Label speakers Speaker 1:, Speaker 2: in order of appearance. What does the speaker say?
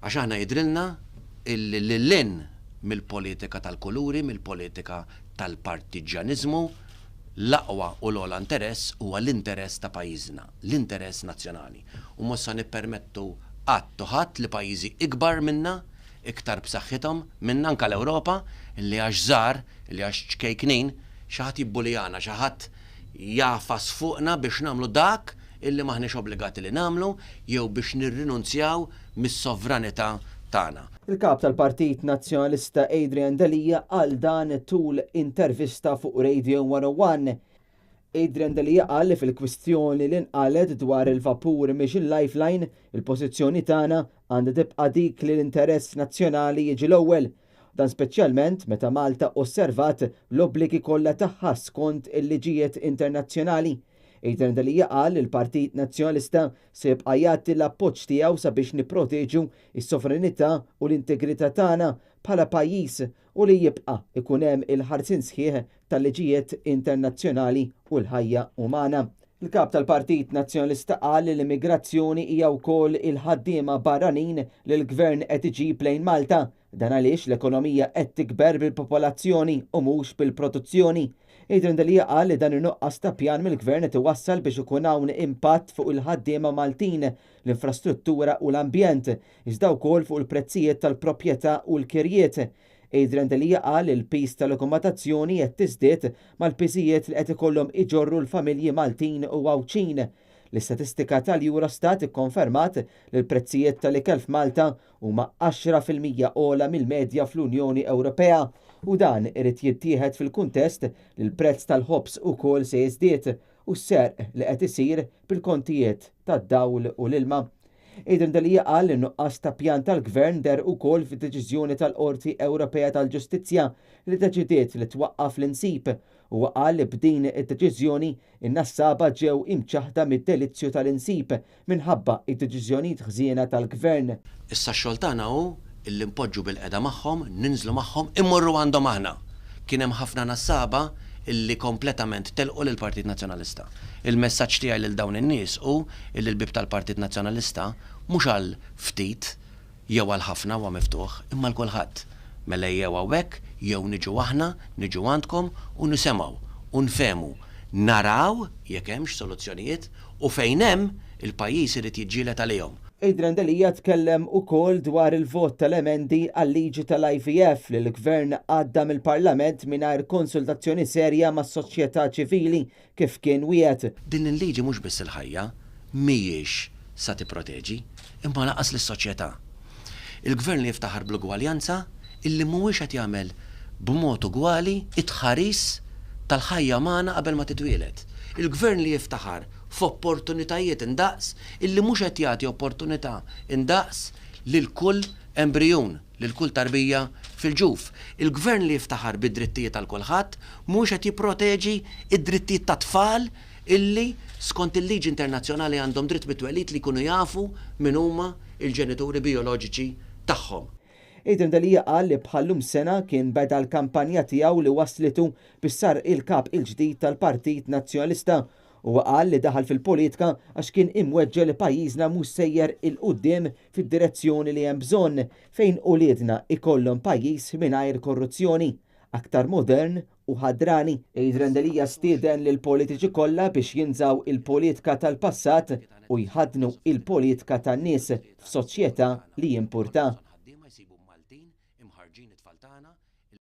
Speaker 1: Għax aħna jidrilna l-lin mill-politika tal-kuluri, mill-politika tal-partiġanizmu, l-aqwa u l-ola interess huwa l-interess ta' pajjiżna, l-interess nazzjonali. U mhux se nippermettu qatt ħadd li pajjiżi ikbar minna, iktar b'saħħithom minna anke l-Ewropa, li għax żgħar, li għax ċkejknin, xi ħadd jibbulijana, xi ħadd jafas fuqna biex nagħmlu dak illi maħniex obbligati li nagħmlu jew biex nirrinunzjaw mis-sovranità tagħna.
Speaker 2: Il-kap tal-Partit Nazzjonalista Adrian Delija għal dan tul intervista fuq Radio 101. Adrian Delija qal li fil-kwistjoni li nqalet dwar il-vapur miex il-lifeline, il-pożizzjoni tagħna għandha tibqa' dik li l-interess nazzjonali jiġi l-ewwel. Dan speċjalment meta Malta osservat l-obbligi kollha tagħha skont il-liġijiet internazzjonali. Adrian Delija qal li l-Partit Nazzjonalista se jibqa' jagħti l-appoġġ tiegħu sabiex nipproteġu s-sovranità u l-integrità tagħna bħala pajjiż u li jibqa' ikun hemm il-ħarsien sħiħ tal-liġijiet internazzjonali u l-ħajja umana. Il-kap tal-Partit Nazzjonalista qal li l-immigrazzjoni hija wkoll il-ħaddiema barranin li l-gvern qed iġib lejn Malta. Dan għaliex l-ekonomija qed tikber bil-popolazzjoni u mhux bil-produzzjoni. Adrian Delija qal li dan in-nuqqas ta' pjan mill-gvern qed iwassal biex ikun hawn impatt fuq il-ħaddiema Maltin, l-infrastruttura u l-ambjent, iżda wkoll fuq il-prezzijiet tal-proprjetà u l-kirjiet. Adrian Delija qal li l-pis tal-akkomodazzjoni qed tiżdied mal-pisijiet li qed ikollhom iġorru l-familji Maltin u Għawċin. L-istatistika tal-Eurostat ikkonfermat li l-prezzijiet tal-ikel f'Malta huma 10% ogħla mill-medja fl-Unjoni Ewropea u dan irid jittieħed fil-kuntest li l-prezz tal-ħobs ukoll se jiżdied u s-serq li qed isir bil-kontijiet tad-dawl u l-ilma. Adrian Delija qal li nuqqas ta' pjan tal-gvern der ukoll fid-deċiżjoni tal-Qorti Ewropea tal-Ġustizzja li deċidiet li twaqqaf l-insib u qal li b'din id-deċiżjoni in-nassaba ġew imċaħda mid-delizzju tal-insib minħabba id-deċiżjonijiet ħżiena tal-gvern.
Speaker 1: Issa x-xogħol tagħna hu illi npoġġu bil-qeda magħhom, ninżlu magħhom, immorru għandhom aħna. Kien hemm ħafna nassaba illi kompletament telqu lill-Partit Nazzjonalista. Il-messaġġ tiegħi lil dawn in-nies hu illi l-bib tal-Partit Nazzjonalista mhux għal ftit jew għal ħafna huwa miftuħ, imma l kulħadd. Mela jew hawnhekk jew niġu aħna, niġu għandkom u nisemgħu u nfehmu, naraw jekk hemmx soluzzjonijiet u fejn hemm il-pajjiż irid jiġġieled għalihom.
Speaker 2: Adrian Delija tkellem ukoll dwar il-vot tal-emendi għal-liġi tal-IVF li l-gvern għadda mill-Parlament mingħajr konsultazzjoni serja mas-soċjetà ċivili kif kien wiegħed.
Speaker 1: Din il-liġi mhux biss il-ħajja mhijiex sa tipproteġi imma laqas lis-soċjetà. Il-gvern li jiftaħar bl-ugwaljanza illi mhuwiex qed jagħmel b'mod ugwali it-tħaris tal-ħajja magħna qabel ma titwieled. Il-gvern li jiftaħar f'opportunitajiet indaqs illi mhux qed jagħti opportunità indaqs lil kull embryon, lil kull tarbija fil-ġuf. Il-gvern li jiftaħar bid-drittijiet tal kulħadd mhux qed jipproteġi id-drittijiet tat-tfal illi skont il-liġi internazzjonali għandhom dritt bit-twelid li jkunu jafu min huma il-ġenituri bioloġiċi tagħhom.
Speaker 2: Adrian Delija qal li bħallum sena kien beda l-kampanja tiegħu li waslitu biex sar il-kap il-ġdid tal-Partit Nazzjonalista u qal li daħal fil-politika għax kien imweġġel li pajjiżna mhux sejjer il-qudiem fid-direzzjoni li hemm bżonn fejn uliedna ikollhom pajjiż mingħajr korruzzjoni, aktar modern u ħadrani. Adrian Delija stieden lil politiċi kollha biex jinżaw il-politika tal-passat u jħadnu il-politika tan-nies f'soċjetà li jimpurta.